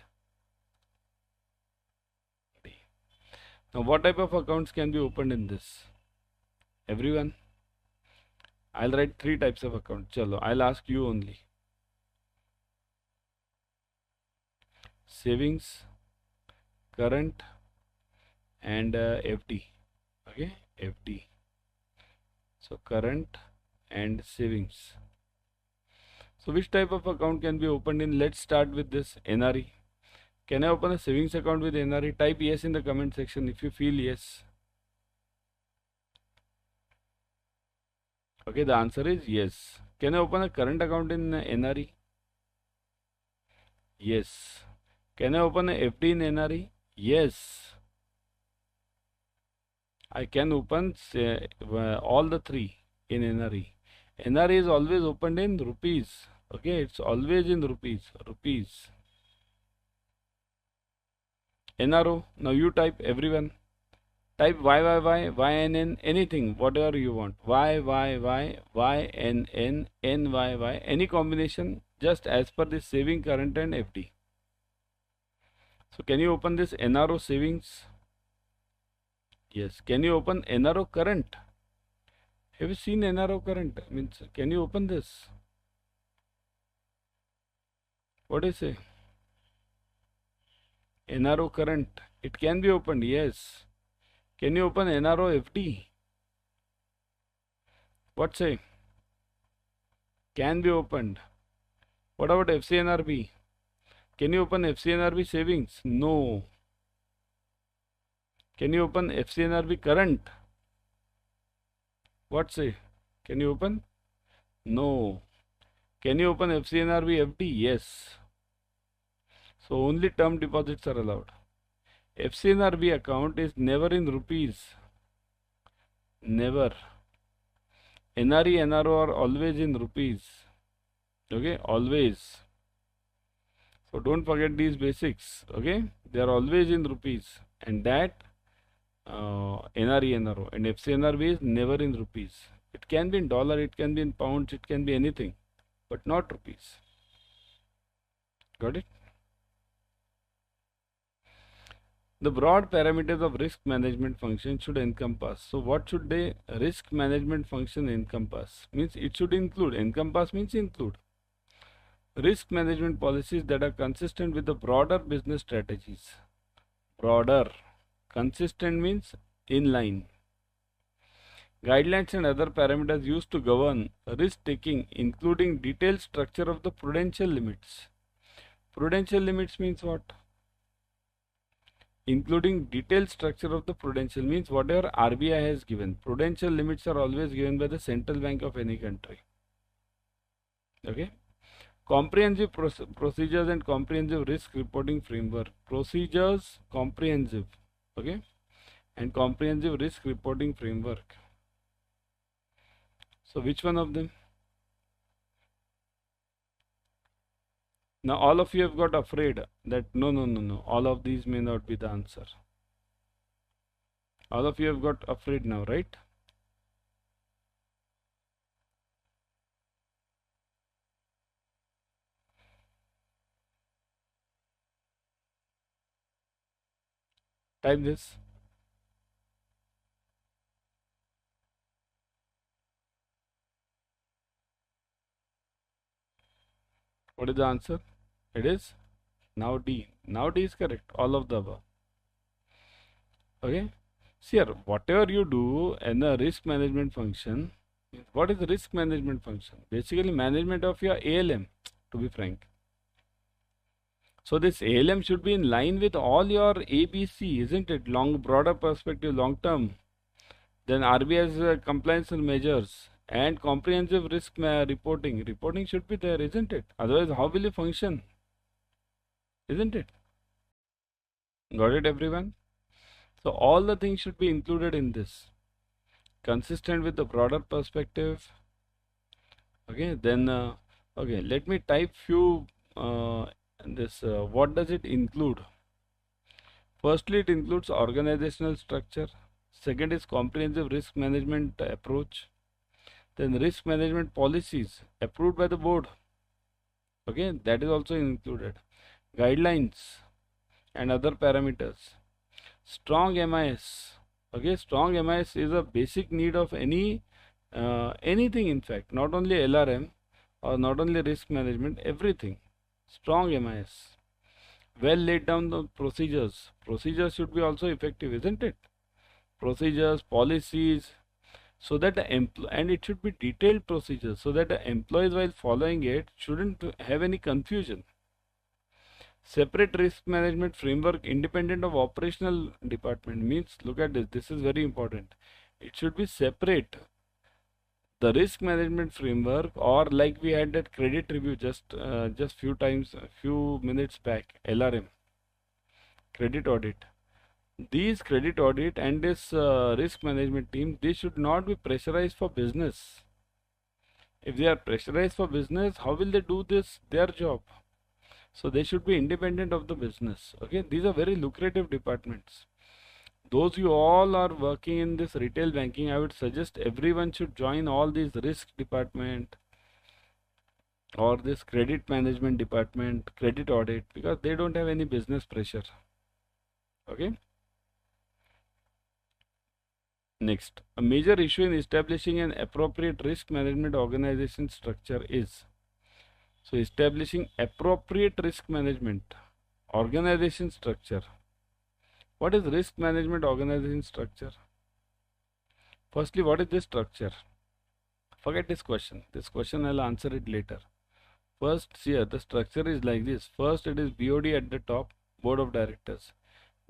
D. Now what type of accounts can be opened in this? Everyone? I'll write 3 types of accounts. Chalo, I'll ask you only. Savings, current, and FD. Okay, FD. So current and savings. So which type of account can be opened in? Let's start with this NRE. Can I open a savings account with NRE? Type yes in the comment section if you feel yes. Okay, the answer is yes. Can I open a current account in NRE? Yes. Can I open a FD in NRE? Yes. I can open all the 3 in NRE. NRE is always opened in rupees. Okay, it's always in rupees. Rupees. NRO. Now you type, everyone. Type YYY, YNN, anything, whatever you want. YYY, YNN, NYY, any combination just as per the saving, current and FD. So can you open this NRO savings? Yes. Can you open NRO current? Have you seen NRO current? Means, can you open this? What do you say? NRO current. It can be opened, yes. Can you open NRO FD? What say? Can be opened. What about FCNRB? Can you open FCNRB savings? No. Can you open FCNRB current? What say? Can you open? No. Can you open FCNRB FD? Yes. So only term deposits are allowed. FCNRB account is never in rupees. Never. NRE, NRO are always in rupees. Okay, always. So don't forget these basics. Okay, they are always in rupees, and that NRE, NRO, and FCNRB is never in rupees. It can be in dollar, it can be in pounds, it can be anything, but not rupees. Got it? The broad parameters of risk management function should encompass. So what should the risk management function encompass? Means it should include. Encompass means include. Risk management policies that are consistent with the broader business strategies. Broader. Consistent means in line. Guidelines and other parameters used to govern risk taking, including detailed structure of the prudential limits. Prudential limits means what? Including detailed structure of the prudential means whatever RBI has given. Prudential limits are always given by the central bank of any country. Okay. Comprehensive procedures and comprehensive risk reporting framework. Procedures, comprehensive. Okay. And comprehensive risk reporting framework. So which one of them? Now all of you have got afraid that no, all of these may not be the answer. All of you have got afraid now, right? Type this. What is the answer? It is now D. Now D is correct. All of the above. Okay. See here, whatever you do in a risk management function, what is the risk management function? Basically management of your ALM, to be frank. So this ALM should be in line with all your ABC, isn't it? Broader perspective, long term. Then RBI's compliance measures And comprehensive risk reporting. Reporting should be there, isn't it? Otherwise, how will you function? Isn't it? Got it, everyone? So all the things should be included in this, consistent with the broader perspective. Okay, then okay, let me type few this. What does it include? Firstly, it includes organizational structure. Second is comprehensive risk management approach. Then risk management policies approved by the board. Okay, that is also included. Guidelines and other parameters. Strong MIS. Okay, strong MIS is a basic need of anything, in fact, not only LRM or not only risk management, everything. Strong MIS. Well laid down the procedures. Procedures should be also effective, isn't it? Procedures, policies, so that the and it should be detailed procedures so that the employees while following it shouldn't have any confusion. Separate risk management framework independent of operational department means, look at this, this is very important. It should be separate. The risk management framework, or like we had that credit review just few minutes back, LRM, credit audit. These credit audit and this risk management team, they should not be pressurized for business. If they are pressurized for business, how will they do this, their job? So they should be independent of the business. Okay, these are very lucrative departments. Those you all are working in this retail banking, I would suggest everyone should join all these risk department or this credit management department, credit audit, because they don't have any business pressure. Okay. Next, a major issue in establishing an appropriate risk management organization structure is, so establishing appropriate risk management organization structure. What is risk management organization structure? Firstly, what is this structure? Forget this question. This question I'll answer it later. First, here the structure is like this. First, it is BOD at the top, Board of Directors.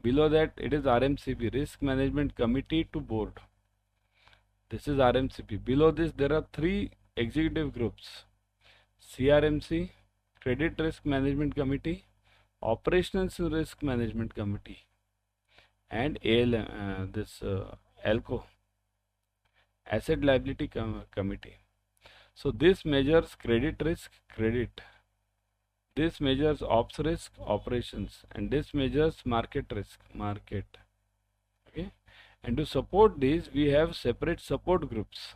Below that, it is RMCB, Risk Management Committee to Board. This is RMCP. Below this, there are three executive groups: CRMC, Credit Risk Management Committee, Operations Risk Management Committee, and ALCO, Asset Liability Committee. So this measures credit risk, credit. This measures ops risk, operations, and this measures market risk, market. Okay, and to support these, we have separate support groups.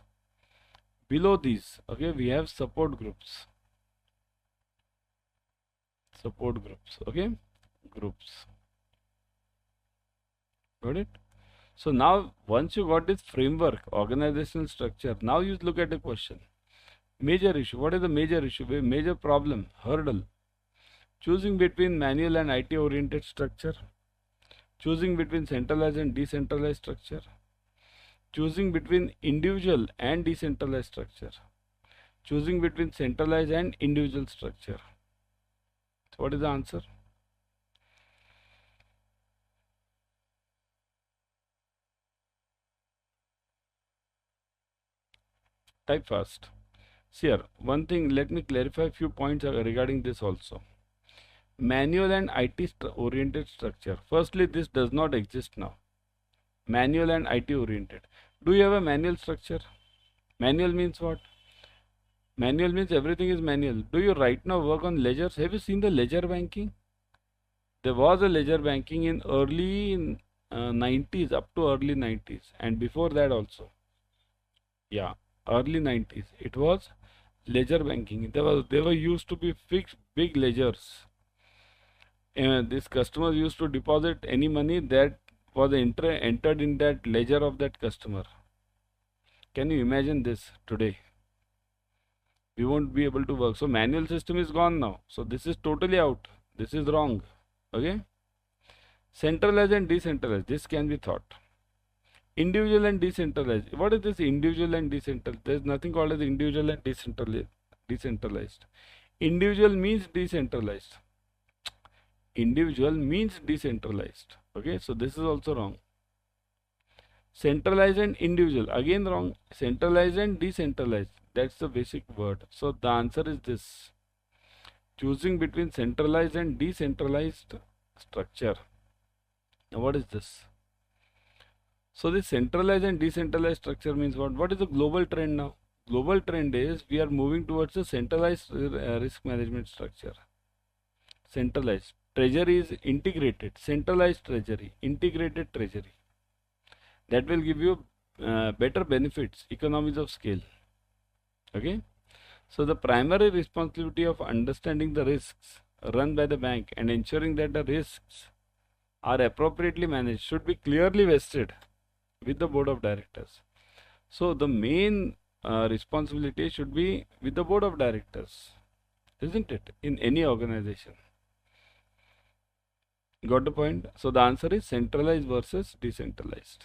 Below these, okay, we have support groups. Support groups, okay, groups. Got it? So now, once you got this framework, organizational structure, now you look at the question. Major issue. What is the major issue? Major problem, hurdle. Choosing between manual and IT oriented structure. Choosing between centralized and decentralized structure. Choosing between individual and decentralized structure. Choosing between centralized and individual structure. So what is the answer? Type fast. See here, one thing, let me clarify a few points regarding this also. Manual and IT oriented structure. Firstly, this does not exist now. Manual and IT oriented. Do you have a manual structure? Manual means what? Manual means everything is manual. Do you right now work on ledgers? Have you seen the ledger banking? There was a ledger banking in early 90s, up to early 90s, and before that also. Yeah, early 90s. It was ledger banking. They were used to be fixed big ledgers. These customers used to deposit any money that was entered in that ledger of that customer. Can you imagine this today? We won't be able to work. So manual system is gone now. So this is totally out. This is wrong. Okay. Centralized and decentralized. This can be thought. Individual and decentralized. What is this individual and decentralized? There is nothing called as individual and decentralized. Individual means decentralized. Individual means decentralized. Okay, so this is also wrong. Centralized and individual. Again wrong. Centralized and decentralized. That's the basic word. So the answer is this. Choosing between centralized and decentralized structure. Now what is this? So this centralized and decentralized structure means what? What is the global trend now? Global trend is we are moving towards a centralized risk management structure. Centralized. Treasury is integrated. Centralized treasury. Integrated treasury. That will give you better benefits, economies of scale. Okay. So the primary responsibility of understanding the risks run by the bank and ensuring that the risks are appropriately managed should be clearly vested with the board of directors. So the main responsibility should be with the board of directors, isn't it, in any organization? Got the point? So the answer is centralized versus decentralized.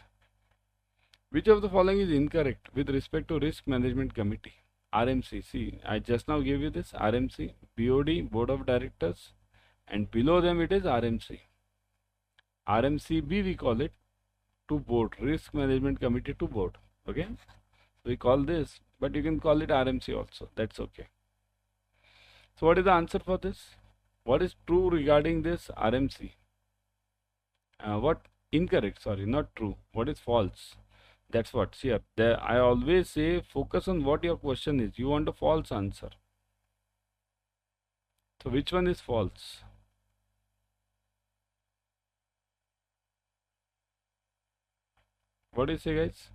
Which of the following is incorrect with respect to risk management committee? RMC. See, I just now gave you this RMC, BOD, board of directors, and below them it is RMC. RMCB we call it to board, risk management committee to board. Okay, we call this, but you can call it RMC also. That's okay. So what is the answer for this? What is true regarding this RMC? What incorrect? Sorry, not true. What is false? That's what. See, there I always say focus on what your question is. You want a false answer. So which one is false? What do you say, guys?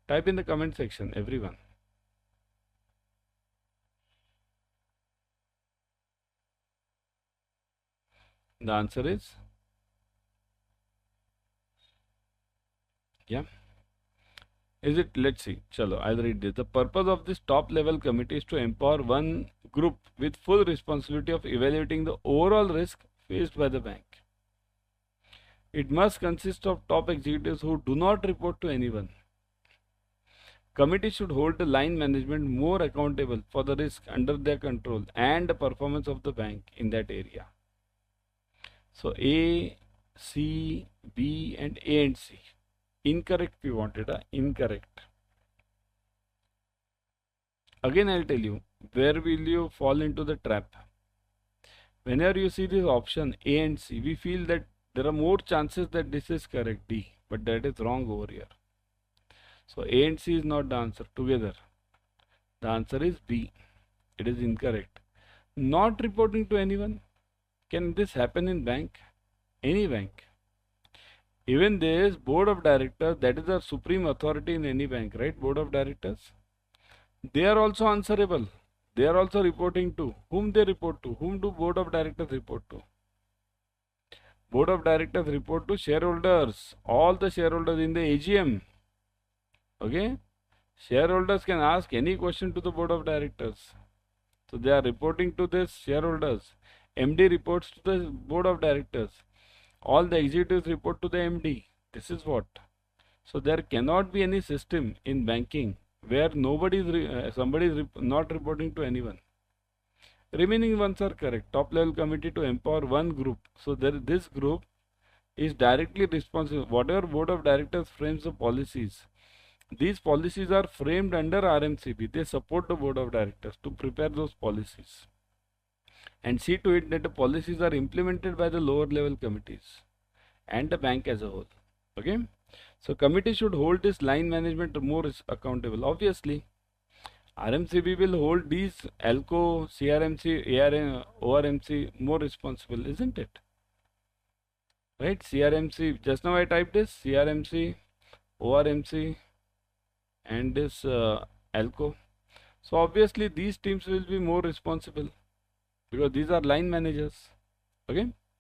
Type in the comment section, everyone. The answer is, yeah. Is it? Let's see. Chalo, I'll read this. The purpose of this top level committee is to empower one group with full responsibility of evaluating the overall risk faced by the bank. It must consist of top executives who do not report to anyone. Committee should hold the line management more accountable for the risk under their control and the performance of the bank in that area. So A, C, B and A and C. Incorrect we wanted, incorrect. Again I'll tell you, where will you fall into the trap? Whenever you see this option A and C, we feel that there are more chances that this is correct, D, but that is wrong over here. So A and C is not the answer together. The answer is B. It is incorrect. Not reporting to anyone. Can this happen in bank? Any bank. Even there is board of directors, that is the supreme authority in any bank, right? Board of directors. They are also answerable. They are also reporting to. Whom they report to? Whom do board of directors report to? Board of directors report to shareholders. All the shareholders in the AGM. Okay. Shareholders can ask any question to the board of directors. So they are reporting to this shareholders. MD reports to the board of directors. All the executives report to the MD. This is what. So there cannot be any system in banking where somebody is not reporting to anyone. Remaining ones are correct. Top level committee to empower one group. So this group is directly responsible. Whatever board of directors frames the policies, these policies are framed under RMCB. They support the board of directors to prepare those policies and see to it that the policies are implemented by the lower level committees and the bank as a whole. Okay. So committee should hold this line management more accountable. Obviously, RMCB will hold these ALCO, CRMC, ARM, ORMC more responsible, isn't it? Right? CRMC, just now I typed this, CRMC, ORMC and this ALCO. So obviously these teams will be more responsible because these are line managers. Okay.